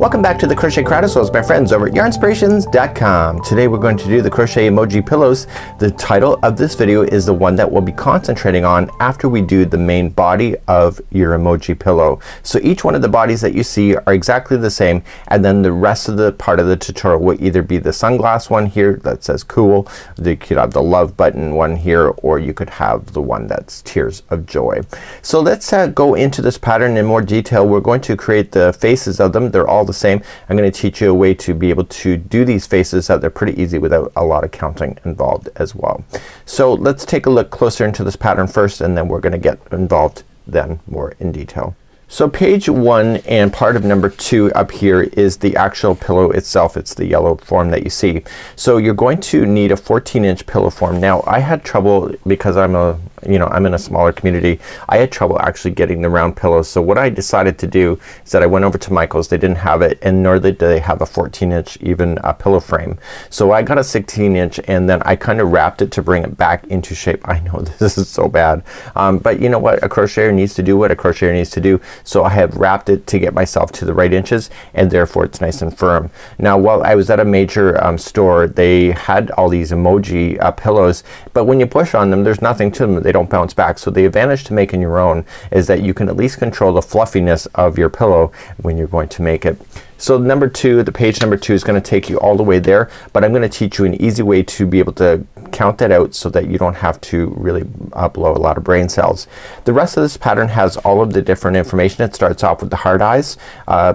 Welcome back to the Crochet Crowd with my friends over at yarnspirations.com. Today we're going to do the crochet emoji pillows. The title of this video is the one that we'll be concentrating on after we do the main body of your emoji pillow. So each one of the bodies that you see are exactly the same, and then the rest of the part of the tutorial will either be the sunglass one here that says cool, you could have the love button one here, or you could have the one that's tears of joy. So let's go into this pattern in more detail. We're going to create the faces of them. They're all the same. I'm going to teach you a way to be able to do these faces that they're pretty easy without a lot of counting involved as well. So let's take a look closer into this pattern first, and then we're going to get involved then more in detail. So page 1 and part of number 2 up here is the actual pillow itself. It's the yellow form that you see. So you're going to need a 14-inch pillow form. Now I had trouble because I'm in a smaller community. I had trouble actually getting the round pillows. So what I decided to do is that I went over to Michael's. They didn't have it, and nor did they have a 14-inch even pillow frame. So I got a 16-inch, and then I kind of wrapped it to bring it back into shape. I know this is so bad, but you know what, a crocheter needs to do what a crocheter needs to do. So I have wrapped it to get myself to the right inches, and therefore it's nice and firm. Now while I was at a major store, they had all these emoji pillows, but when you push on them there's nothing to them. They don't bounce back. So the advantage to making your own is that you can at least control the fluffiness of your pillow when you're going to make it. So number 2, the page number 2 is going to take you all the way there, but I'm going to teach you an easy way to be able to count that out so that you don't have to really blow a lot of brain cells. The rest of this pattern has all of the different information. It starts off with the heart eyes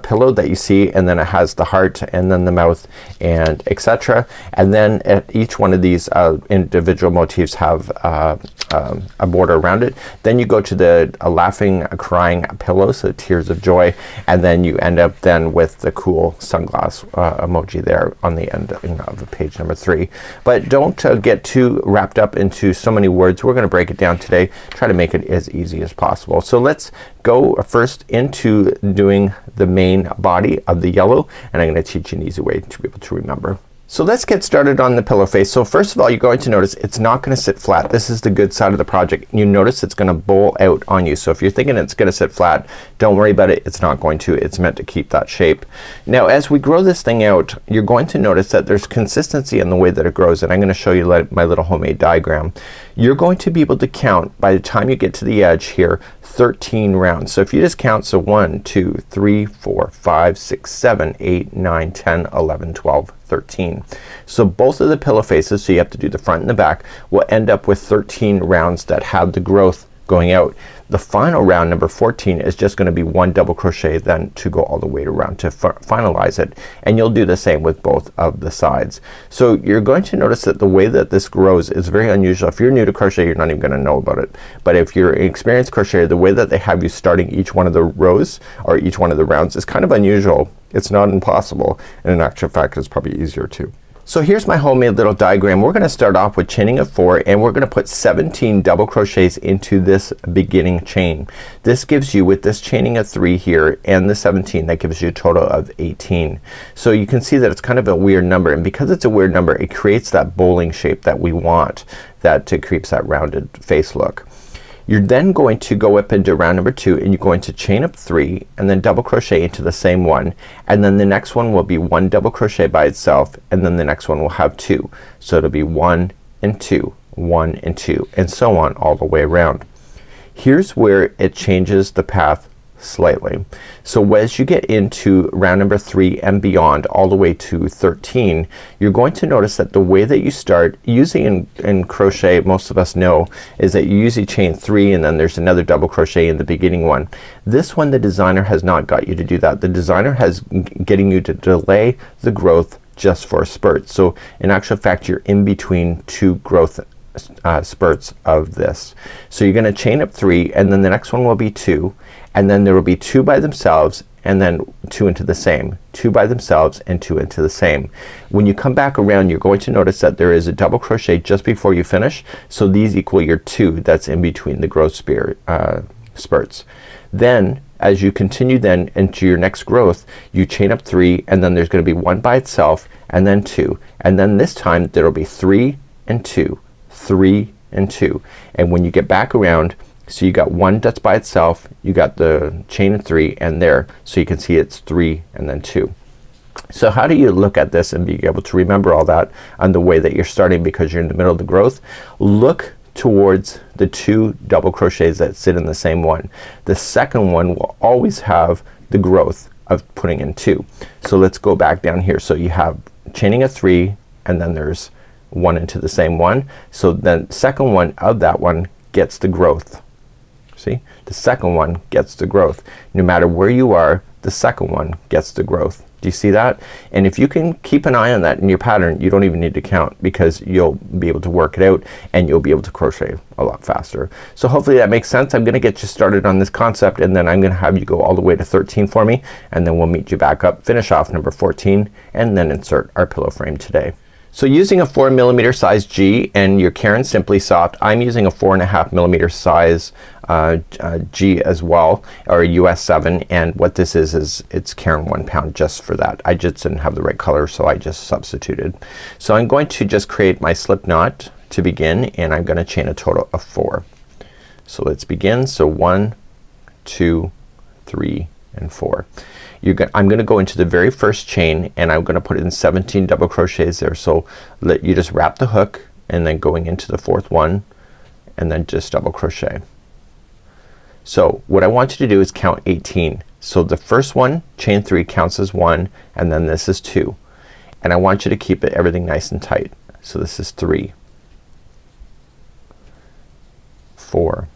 pillow that you see, and then it has the heart, and then the mouth, and etc. And then at each one of these individual motifs have a border around it. Then you go to the laughing crying pillow, so tears of joy, and then you end up then with the cool sunglass emoji there on the end of the page number 3. But don't get too wrapped up into so many words. We're gonna break it down today, try to make it as easy as possible. So let's go first into doing the main body of the yellow, and I'm gonna teach you an easy way to be able to remember. So let's get started on the pillow face. So first of all, you're going to notice it's not gonna sit flat. This is the good side of the project. You notice it's gonna bowl out on you. So if you're thinking it's gonna sit flat, don't worry about it. It's not going to. It's meant to keep that shape. Now as we grow this thing out, you're going to notice that there's consistency in the way that it grows, and I'm gonna show you my little homemade diagram. You're going to be able to count by the time you get to the edge here 13 rounds. So if you just count, so 1, 2, 3, 4, 5, 6, 7, 8, 9, 10, 11, 12, 13. So both of the pillow faces, so you have to do the front and the back, will end up with 13 rounds that have the growth going out. The final round, number 14, is just gonna be 1 double crochet then to go all the way around to finalize it, and you'll do the same with both of the sides. So you're going to notice that the way that this grows is very unusual. If you're new to crochet, you're not even gonna know about it, but if you're an experienced crocheter, the way that they have you starting each one of the rows or each one of the rounds is kind of unusual. It's not impossible, and in actual fact it's probably easier too. So here's my homemade little diagram. We're gonna start off with chaining of 4, and we're gonna put 17 double crochets into this beginning chain. This gives you, with this chaining of 3 here and the 17, that gives you a total of 18. So you can see that it's kind of a weird number, and because it's a weird number, it creates that bowling shape that we want, that creates that rounded face look. You're then going to go up into round number 2, and you're going to chain up 3 and then double crochet into the same one, and then the next one will be 1 double crochet by itself, and then the next one will have 2. So it'll be 1 and 2, 1 and 2, and so on all the way around. Here's where it changes the path slightly. So as you get into round number 3 and beyond all the way to 13, you're going to notice that the way that you start, usually in crochet, most of us know, is that you usually chain 3 and then there's another double crochet in the beginning one. This one, the designer has not got you to do that. The designer has getting you to delay the growth just for a spurt. So in actual fact you're in between 2 growth spurts of this. So you're gonna chain up 3, and then the next one will be 2, and then there will be 2 by themselves, and then 2 into the same, 2 by themselves, and 2 into the same. When you come back around, you're going to notice that there is a double crochet just before you finish, so these equal your 2 that's in between the growth spurts. Then as you continue then into your next growth, you chain up 3, and then there's gonna be 1 by itself, and then 2, and then this time there will be 3 and 2, 3 and 2, and when you get back around, so you got 1 that's by itself, you got the chain of 3 and there, so you can see it's 3 and then 2. So how do you look at this and be able to remember all that on the way that you're starting because you're in the middle of the growth? Look towards the 2 double crochets that sit in the same one. The second one will always have the growth of putting in 2. So let's go back down here. So you have chaining a 3 and then there's 1 into the same one. So then second one of that one gets the growth. See? The second one gets the growth. No matter where you are, the second one gets the growth. Do you see that? And if you can keep an eye on that in your pattern, you don't even need to count because you'll be able to work it out and you'll be able to crochet a lot faster. So hopefully that makes sense. I'm gonna get you started on this concept and then I'm gonna have you go all the way to 13 for me and then we'll meet you back up, finish off number 14 and then insert our pillow frame today. So using a 4mm size G and your Caron Simply Soft, I'm using a 4.5mm size G as well, or US 7, and what this is it's Caron 1 pound just for that. I just didn't have the right color so I just substituted. So I'm going to just create my slip knot to begin and I'm gonna chain a total of 4. So let's begin. So 1, 2, 3 and 4. I'm gonna go into the very first chain and I'm gonna put in 17 double crochets there. So you just wrap the hook and then going into the 4th one and then just double crochet. So what I want you to do is count 18. So the first one, chain 3, counts as 1 and then this is 2. And I want you to keep everything nice and tight. So this is 3, 4,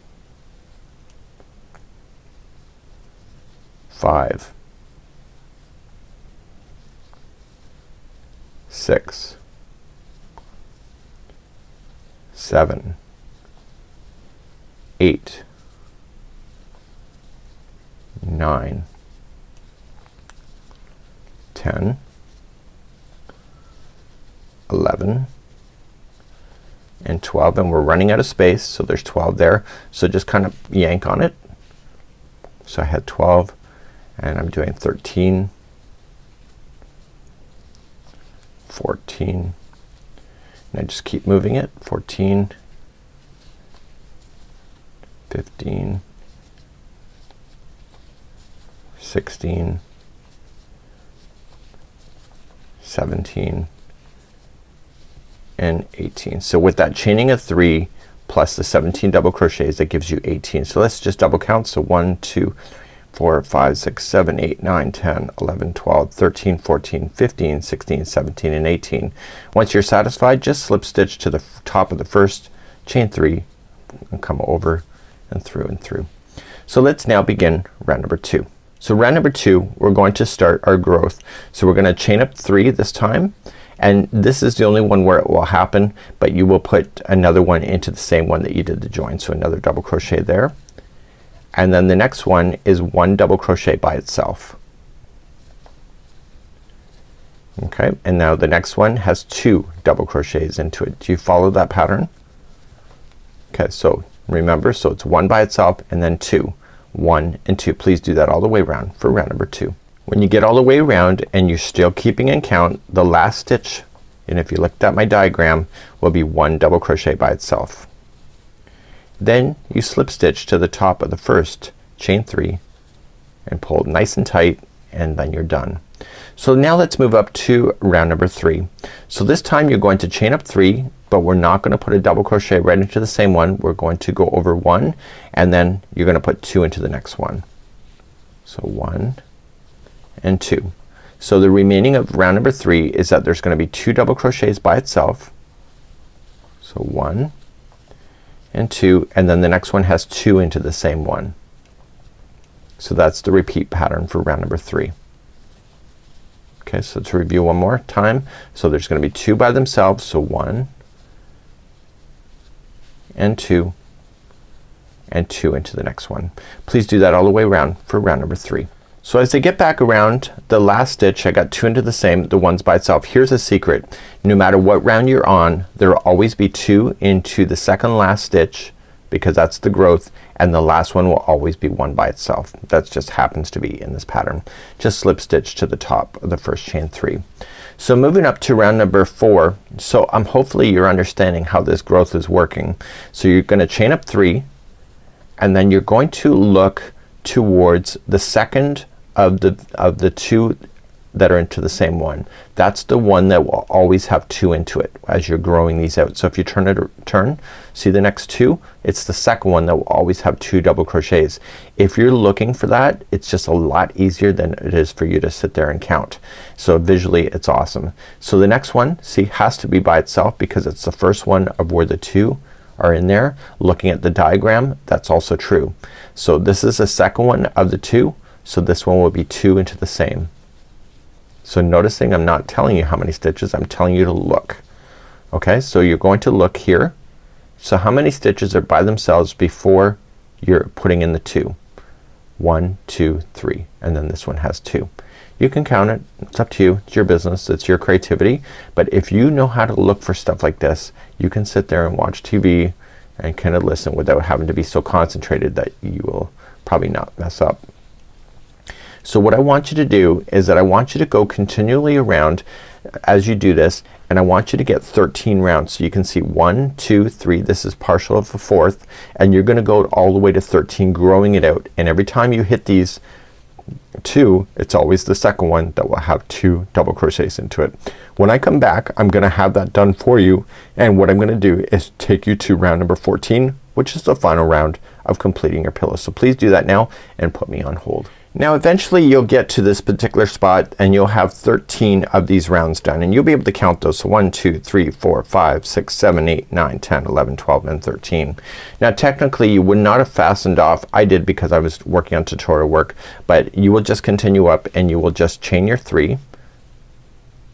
5, 6, 7, 8, 9, 10, 11 and 12 and we're running out of space so there's 12 there. So just kind of yank on it. So I had 12 and I'm doing 13, 14 and I just keep moving it. 14, 15, 16, 17 and 18. So with that chaining of 3 plus the 17 double crochets that gives you 18. So let's just double count. So 1, 2, 4, 5, 6, 7, 8, 9, 10, 11, 12, 13, 14, 15, 16, 17 and 18. Once you're satisfied, just slip stitch to the top of the first, chain 3 and come over and through. So let's now begin round number 2. So round number 2 we're going to start our growth. So we're gonna chain up 3 this time and this is the only one where it will happen, but you will put another one into the same one that you did the join. So another double crochet there. And then the next one is 1 double crochet by itself. Okay, and now the next one has 2 double crochets into it. Do you follow that pattern? Okay, so remember, so it's 1 by itself and then 2. 1 and 2. Please do that all the way around for round number 2. When you get all the way around and you're still keeping in count, the last stitch, and if you looked at my diagram, will be 1 double crochet by itself. Then you slip stitch to the top of the first, chain 3 and pull nice and tight and then you're done. So now let's move up to round number 3. So this time you're going to chain up 3, but we're not gonna put a double crochet right into the same one. We're going to go over 1 and then you're gonna put 2 into the next one. So 1 and 2. So the remaining of round number 3 is that there's gonna be 2 double crochets by itself. So 1 and 2 and then the next one has 2 into the same one. So that's the repeat pattern for round number 3. Okay, so let's review one more time. So there's gonna be 2 by themselves. So 1 and 2 and 2 into the next one. Please do that all the way around for round number 3. So as I get back around the last stitch, I got 2 into the same, the ones by itself. Here's a secret. No matter what round you're on, there will always be 2 into the second last stitch because that's the growth, and the last one will always be 1 by itself. That just happens to be in this pattern. Just slip stitch to the top of the first chain 3. So moving up to round number 4, so hopefully you're understanding how this growth is working. So you're gonna chain up 3 and then you're going to look towards the second of the 2 that are into the same one. That's the one that will always have 2 into it as you're growing these out. So if you turn, see the next 2? It's the second one that will always have 2 double crochets. If you're looking for that, it's just a lot easier than it is for you to sit there and count. So visually it's awesome. So the next one, see, has to be by itself because it's the first one of where the 2 are in there. Looking at the diagram, that's also true. So this is the second one of the 2. So this one will be 2 into the same. So noticing I'm not telling you how many stitches, I'm telling you to look. Okay, so you're going to look here. So how many stitches are by themselves before you're putting in the 2? 1, 2, 3, and then this one has 2. You can count it. It's up to you. It's your business. It's your creativity. But if you know how to look for stuff like this, you can sit there and watch TV and kind of listen without having to be so concentrated that you will probably not mess up. So what I want you to do is that I want you to go continually around as you do this, and I want you to get 13 rounds. So you can see 1, 2, 3, this is partial of a fourth, and you're gonna go all the way to 13, growing it out. And every time you hit these 2, it's always the second one that will have 2 double crochets into it. When I come back, I'm gonna have that done for you, and what I'm gonna do is take you to round number 14, which is the final round of completing your pillow. So please do that now and put me on hold. Now eventually you'll get to this particular spot and you'll have 13 of these rounds done, and you'll be able to count those. So 1, 2, 3, 4, 5, 6, 7, 8, 9, 10, 11, 12, and 13. Now technically you would not have fastened off. I did because I was working on tutorial work, but you will just continue up and you will just chain your 3.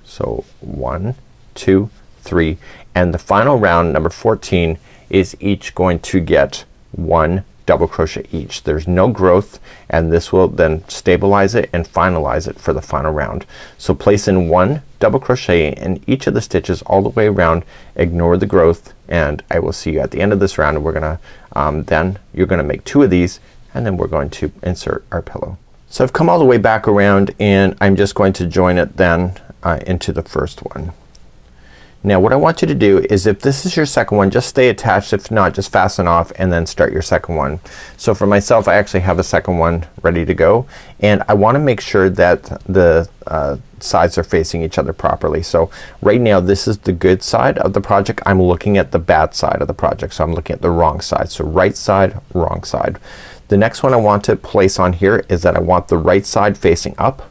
So 1, 2, 3, and the final round, number 14, is each going to get 1 double crochet each. There's no growth, and this will then stabilize it and finalize it for the final round. So place in 1 double crochet in each of the stitches all the way around. Ignore the growth, and I will see you at the end of this round. We're gonna then you're gonna make 2 of these, and then we're going to insert our pillow. So I've come all the way back around, and I'm just going to join it then into the first one. Now what I want you to do is, if this is your second one, just stay attached. If not, just fasten off and then start your second one. So for myself, I actually have a second one ready to go, and I want to make sure that the sides are facing each other properly. So right now this is the good side of the project. I'm looking at the bad side of the project, so I'm looking at the wrong side. So right side, wrong side. The next one I want to place on here is that I want the right side facing up,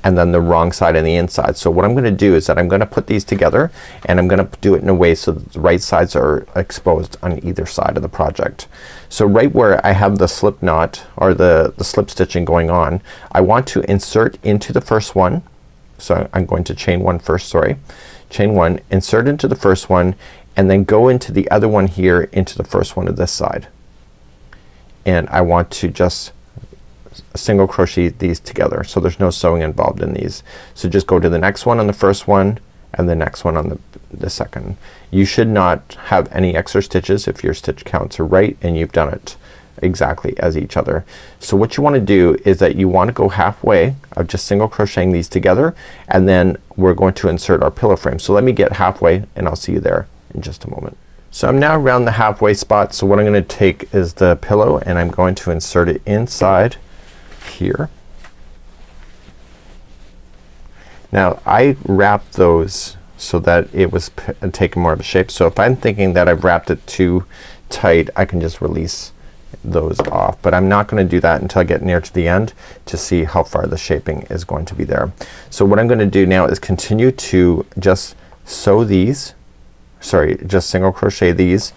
and then the wrong side on the inside. So what I'm gonna do is that I'm gonna put these together, and I'm gonna do it in a way so that the right sides are exposed on either side of the project. So right where I have the slip knot or the slip stitching going on, I want to insert into the first one. So I'm going to chain 1 first, sorry. Chain 1, insert into the first one, and then go into the other one here into the first one of this side. And I want to just single crochet these together, so there's no sewing involved in these. So just go to the next one on the first one and the next one on the second. You should not have any extra stitches if your stitch counts are right and you've done it exactly as each other. So what you want to do is that you want to go halfway of just single crocheting these together, and then we're going to insert our pillow frame. So let me get halfway and I'll see you there in just a moment. So I'm now around the halfway spot. So what I'm gonna take is the pillow and I'm going to insert it inside here. Now I wrapped those so that it was taking more of a shape. So if I'm thinking that I've wrapped it too tight, I can just release those off, but I'm not gonna do that until I get near to the end to see how far the shaping is going to be there. So what I'm gonna do now is continue to just sew these, sorry, just single crochet these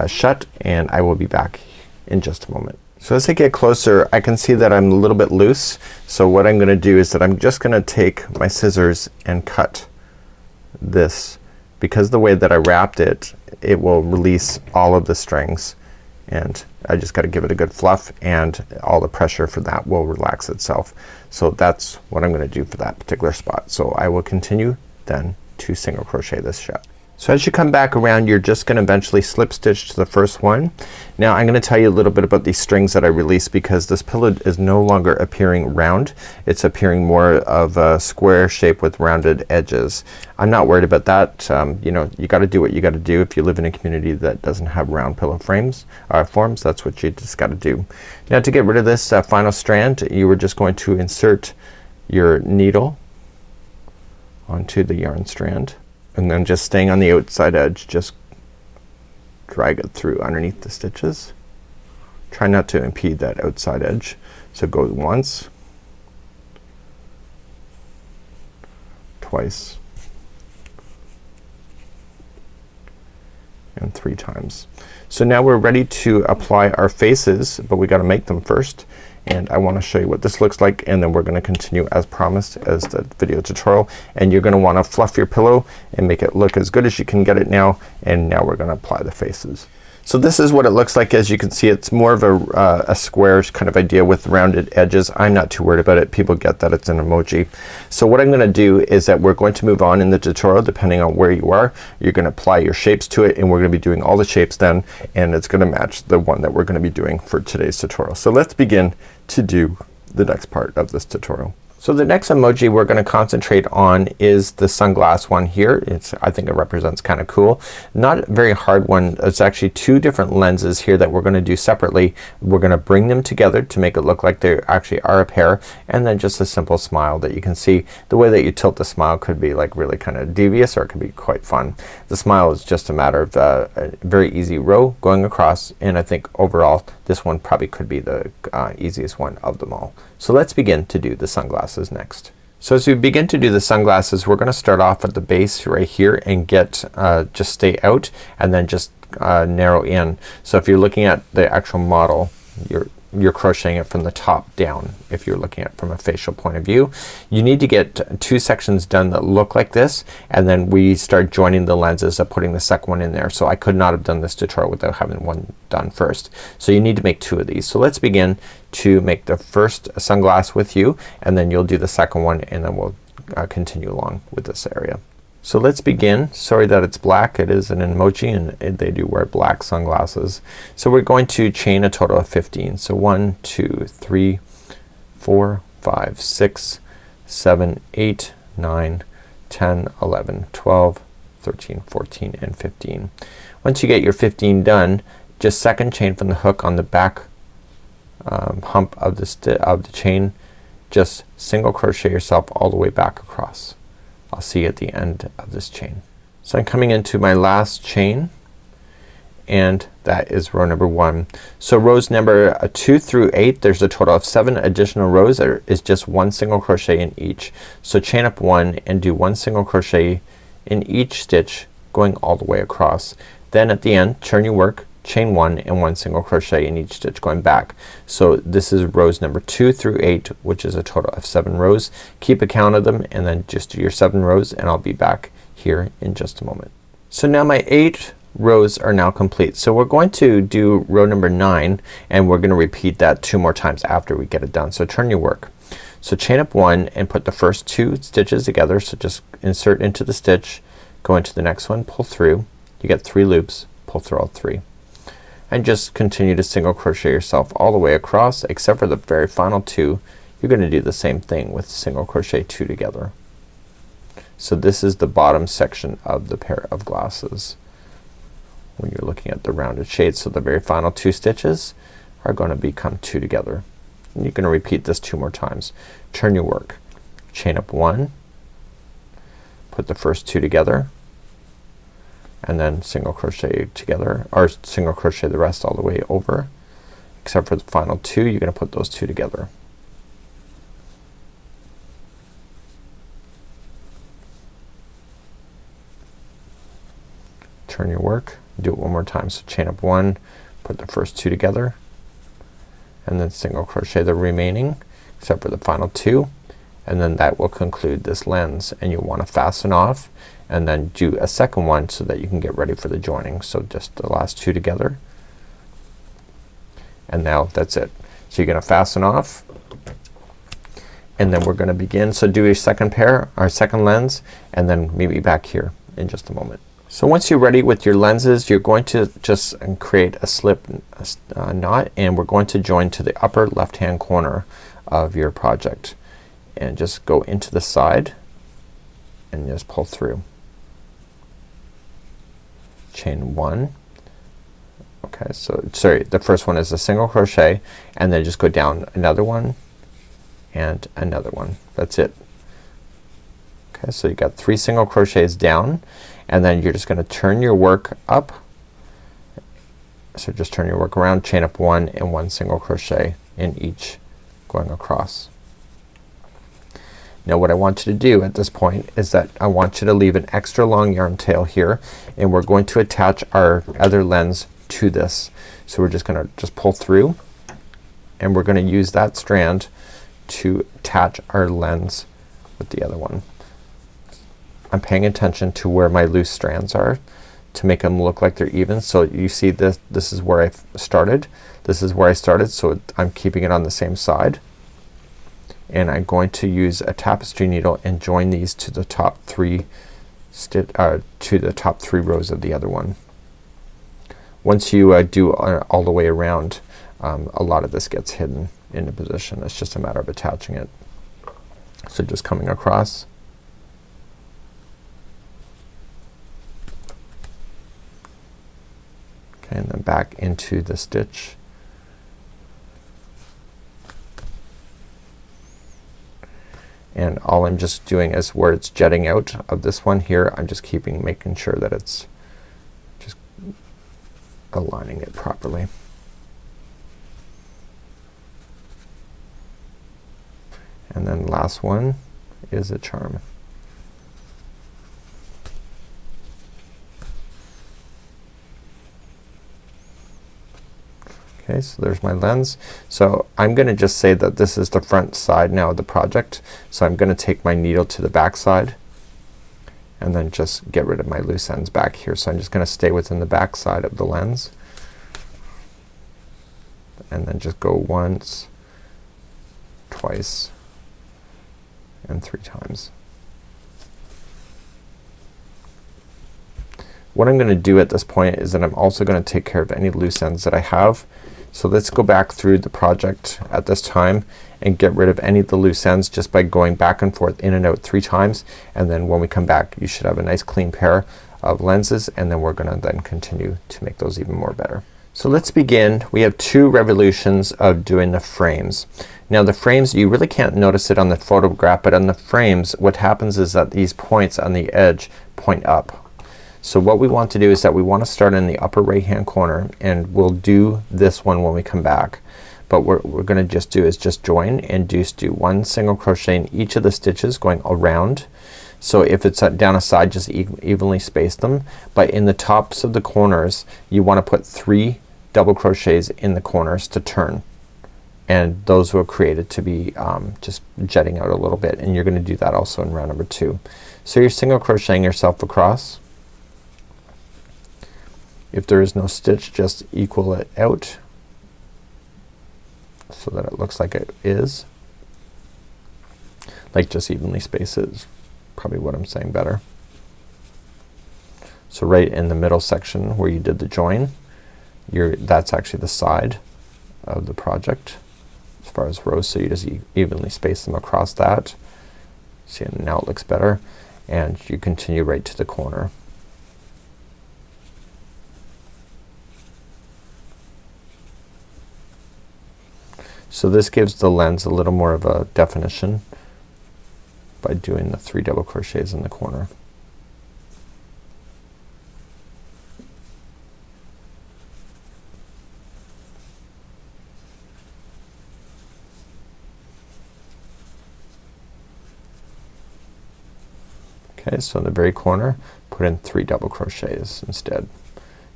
shut, and I will be back in just a moment. So as I get closer, I can see that I'm a little bit loose. So what I'm gonna do is that I'm just gonna take my scissors and cut this, because the way that I wrapped it, it will release all of the strings, and I just gotta give it a good fluff, and all the pressure for that will relax itself. So that's what I'm gonna do for that particular spot. So I will continue then to single crochet this shut. So as you come back around, you're just gonna eventually slip stitch to the first one. Now I'm gonna tell you a little bit about these strings that I released, because this pillow is no longer appearing round. It's appearing more of a square shape with rounded edges. I'm not worried about that. You know, you gotta do what you gotta do. If you live in a community that doesn't have round pillow frames forms, that's what you just gotta do. Now to get rid of this final strand, you were just going to insert your needle onto the yarn strand, and then just staying on the outside edge, just drag it through underneath the stitches. Try not to impede that outside edge. So go once, twice, and 3 times. So now we're ready to apply our faces, but we gotta make them first. And I wanna show you what this looks like, and then we're gonna continue as promised as the video tutorial. And you're gonna wanna fluff your pillow and make it look as good as you can get it now. And now we're gonna apply the faces. So this is what it looks like. As you can see, it's more of a square kind of idea with rounded edges. I'm not too worried about it. People get that it's an emoji. So what I'm gonna do is that we're going to move on in the tutorial depending on where you are. You're gonna apply your shapes to it, and we're gonna be doing all the shapes then, and it's gonna match the one that we're gonna be doing for today's tutorial. So let's begin to do the next part of this tutorial. So the next emoji we're gonna concentrate on is the sunglass one here. I think it represents kind of cool. Not a very hard one. It's actually 2 different lenses here that we're gonna do separately. We're gonna bring them together to make it look like they actually are a pair, and then just a simple smile that you can see. The way that you tilt the smile could be like really kind of devious, or it could be quite fun. The smile is just a matter of a very easy row going across, and I think overall this one probably could be the easiest one of them all. So let's begin to do the sunglasses next. So as we begin to do the sunglasses, we're gonna start off at the base right here and get just stay out and then just narrow in. So if you're looking at the actual model, you're crocheting it from the top down. If you're looking at it from a facial point of view, you need to get 2 sections done that look like this, and then we start joining the lenses of putting the second one in there. So I could not have done this tutorial without having one done first. So you need to make 2 of these. So let's begin to make the first sunglass with you, and then you'll do the second one, and then we'll continue along with this area. So let's begin. Sorry that it's black. It is an emoji, and they do wear black sunglasses. So we're going to chain a total of 15. So 1, 2, 3, 4, 5, 6, 7, 8, 9, 10, 11, 12, 13, 14, and 15. Once you get your 15 done, just second chain from the hook on the back hump of the chain. Just single crochet yourself all the way back across. I'll see you at the end of this chain. So I'm coming into my last chain, and that is row number 1. So rows number 2 through 8, there's a total of 7 additional rows. There is just 1 single crochet in each. So chain up 1 and do 1 single crochet in each stitch going all the way across. Then at the end, turn your work, chain 1 and 1 single crochet in each stitch going back. So this is rows number 2 through 8, which is a total of 7 rows. Keep a count of them, and then just do your 7 rows, and I'll be back here in just a moment. So now my 8 rows are now complete. So we're going to do row number 9, and we're gonna repeat that 2 more times after we get it done. So turn your work. So chain up 1 and put the first 2 stitches together. So just insert into the stitch, go into the next one, pull through. You get 3 loops, pull through all 3. And just continue to single crochet yourself all the way across, except for the very final 2. You're gonna do the same thing with single crochet 2 together. So this is the bottom section of the pair of glasses when you're looking at the rounded shades. So the very final 2 stitches are gonna become 2 together. And you're gonna repeat this 2 more times. Turn your work. Chain up 1, put the first 2 together, and then single crochet together, or single crochet the rest all the way over, except for the final 2. You're gonna put those 2 together. Turn your work, do it 1 more time. So chain up 1, put the first 2 together, and then single crochet the remaining except for the final 2, and then that will conclude this lens. And you'll want to fasten off and then do a second one so that you can get ready for the joining. So just the last 2 together, and now that's it. So you're gonna fasten off, and then we're gonna begin. So do a second pair, our second lens, and then meet me back here in just a moment. So once you're ready with your lenses, you're going to just create a slip knot, and we're going to join to the upper left hand corner of your project, and just go into the side and just pull through. Chain 1. Okay, so sorry, the first one is a single crochet, and then just go down another one and another one. That's it. Okay, so you got 3 single crochets down, and then you're just gonna turn your work up. So just turn your work around, chain up 1 and 1 single crochet in each going across. Now what I want you to do at this point is that I want you to leave an extra long yarn tail here, and we're going to attach our other lens to this. So we're just gonna pull through, and we're gonna use that strand to attach our lens with the other one. I'm paying attention to where my loose strands are to make them look like they're even. So you see this is where I started. This is where I started, so I'm keeping it on the same side. And I'm going to use a tapestry needle and join these to the top 3 rows of the other one. Once you do all the way around, a lot of this gets hidden into position. It's just a matter of attaching it. So just coming across. Okay, and then back into the stitch. And all I'm just doing is where it's jetting out of this one here, I'm just making sure that it's just aligning it properly. And then last one is a charm. Okay, so there's my lens. So I'm gonna just say that this is the front side now of the project. So I'm gonna take my needle to the back side and then just get rid of my loose ends back here. So I'm just gonna stay within the back side of the lens and then just go once, twice, and 3 times. What I'm gonna do at this point is that I'm also gonna take care of any loose ends that I have. So let's go back through the project at this time and get rid of any of the loose ends just by going back and forth in and out 3 times, and then when we come back you should have a nice clean pair of lenses, and then we're gonna then continue to make those even more better. So let's begin. We have 2 revolutions of doing the frames. Now the frames, you really can't notice it on the photograph, but on the frames what happens is that these points on the edge point up. So what we want to do is that we want to start in the upper right hand corner, and we'll do this one when we come back. But what we're gonna just do is just join and do 1 single crochet in each of the stitches going around. So if it's down a side, just evenly space them. But in the tops of the corners you want to put 3 double crochets in the corners to turn. And those were created to be just jetting out a little bit, and you're gonna do that also in round number 2. So you're single crocheting yourself across. If there is no stitch, just equal it out so that it looks like it is. Like just evenly space it is probably what I'm saying better. So right in the middle section where you did the join, that's actually the side of the project as far as rows, so you just evenly space them across that. See, now it looks better, and you continue right to the corner. So this gives the lens a little more of a definition by doing the 3 double crochets in the corner. Okay, so in the very corner put in 3 double crochets instead.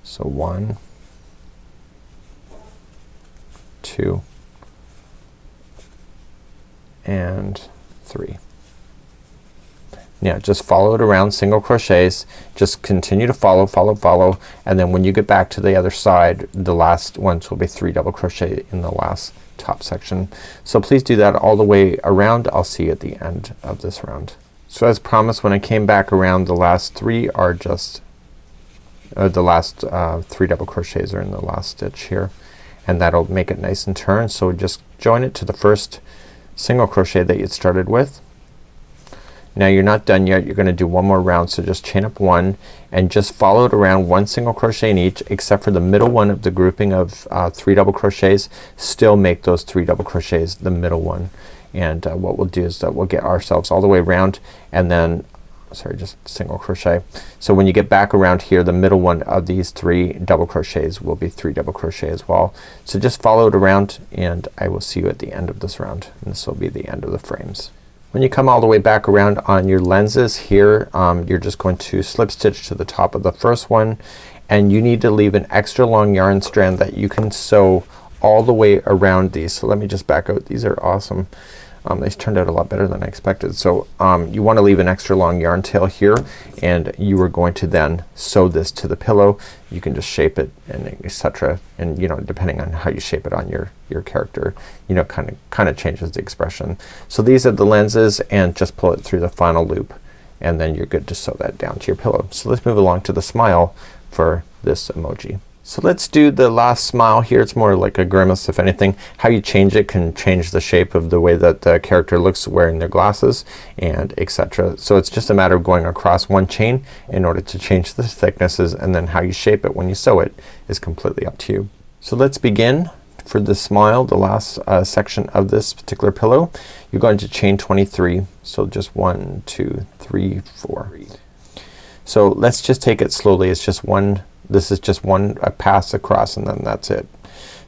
So 1, 2, and 3. Now just follow it around, single crochets, just continue to follow, and then when you get back to the other side, the last ones will be 3 double crochet in the last top section. So please do that all the way around. I'll see you at the end of this round. So as promised, when I came back around, the last 3 are just the last 3 double crochets are in the last stitch here, and that'll make it nice and turn. So just join it to the first single crochet that you started with. Now you're not done yet. You're gonna do one more round, so just chain up one and just follow it around, one single crochet in each, except for the middle one of the grouping of 3 double crochets. Still make those 3 double crochets the middle one. And what we'll do is that we'll get ourselves all the way around, and then just single crochet. So when you get back around here, the middle one of these 3 double crochets will be 3 double crochet as well. So just follow it around and I will see you at the end of this round, and this will be the end of the frames. When you come all the way back around on your lenses here, you're just going to slip stitch to the top of the first one, and you need to leave an extra long yarn strand that you can sew all the way around these. So let me just back out. These are awesome. These turned out a lot better than I expected. So you want to leave an extra long yarn tail here, and you are going to then sew this to the pillow. You can just shape it and etc. And you know, depending on how you shape it on your character, you know, kind of changes the expression. So these are the lenses, and just pull it through the final loop, and then you're good to sew that down to your pillow. So let's move along to the smile for this emoji. So let's do the last smile here. It's more like a grimace if anything. How you change it can change the shape of the way that the character looks wearing their glasses and etc. So it's just a matter of going across one chain in order to change the thicknesses, and then how you shape it when you sew it is completely up to you. So let's begin. For the smile, the last section of this particular pillow, you're going to chain 23. So just 1, 2, 3, 4. So let's just take it slowly. It's just one. This is just one pass across, and then that's it.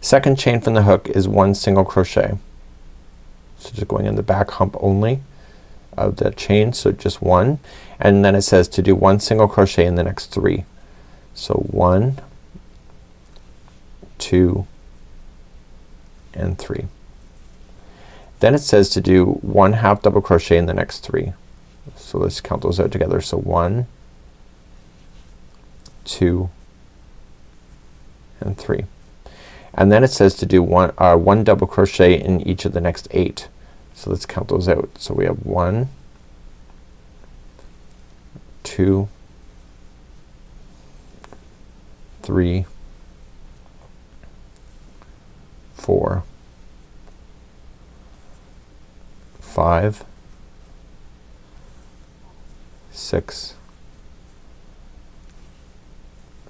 Second chain from the hook is 1 single crochet. So just going in the back hump only of the chain, so just 1, and then it says to do 1 single crochet in the next 3. So 1, 2, and 3. Then it says to do 1 half double crochet in the next 3. So let's count those out together. So 1, 2, and 3. And then it says to do one double crochet in each of the next 8. So let's count those out. So we have 1, 2, 3, 4, 5, 6,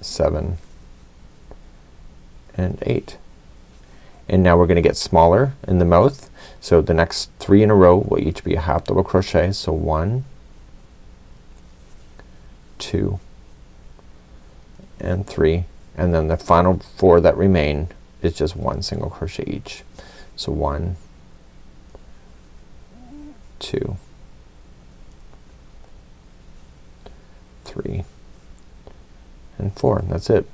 7, and 8. And now we're gonna get smaller in the mouth. So the next 3 in a row will each be a half double crochet. So 1, 2, and 3. And then the final 4 that remain is just 1 single crochet each. So 1, 2, 3, and 4. And that's it.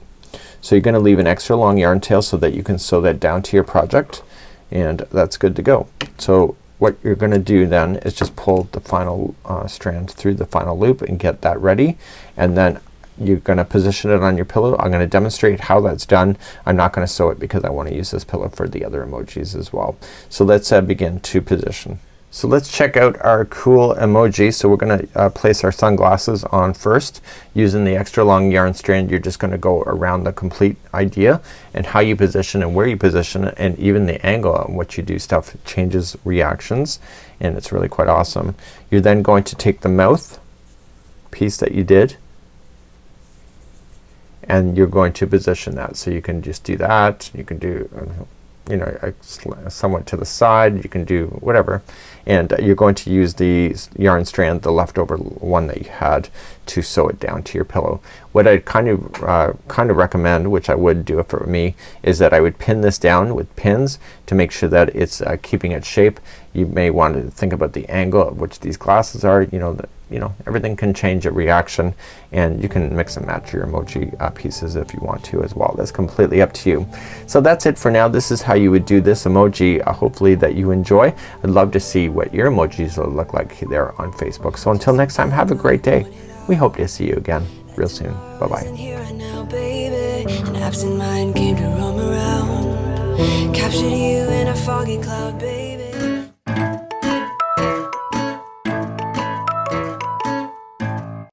So you're gonna leave an extra long yarn tail so that you can sew that down to your project, and that's good to go. So what you're gonna do then is just pull the final strand through the final loop and get that ready, and then you're gonna position it on your pillow. I'm gonna demonstrate how that's done. I'm not gonna sew it because I want to use this pillow for the other emojis as well. So let's begin to position. So let's check out our cool emoji. So we're gonna place our sunglasses on first. Using the extra long yarn strand, you're just gonna go around the complete idea, and how you position and where you position it, and even the angle on which you do stuff changes reactions, and it's really quite awesome. You're then going to take the mouth piece that you did, and you're going to position that. So you can just do that. You can do you know, somewhat to the side. You can do whatever, and you're going to use the yarn strand, the leftover one that you had, to sew it down to your pillow. What I kind of recommend, which I would do if it were me, is that I would pin this down with pins to make sure that it's keeping its shape. You may want to think about the angle at which these glasses are. You know, everything can change a reaction, and you can mix and match your emoji pieces if you want to as well. That's completely up to you. So that's it for now. This is how you would do this emoji. Hopefully that you enjoy. I'd love to see what your emojis will look like there on Facebook. So until next time, have a great day. We hope to see you again real soon. Bye bye. Captured you in a foggy cloud, baby.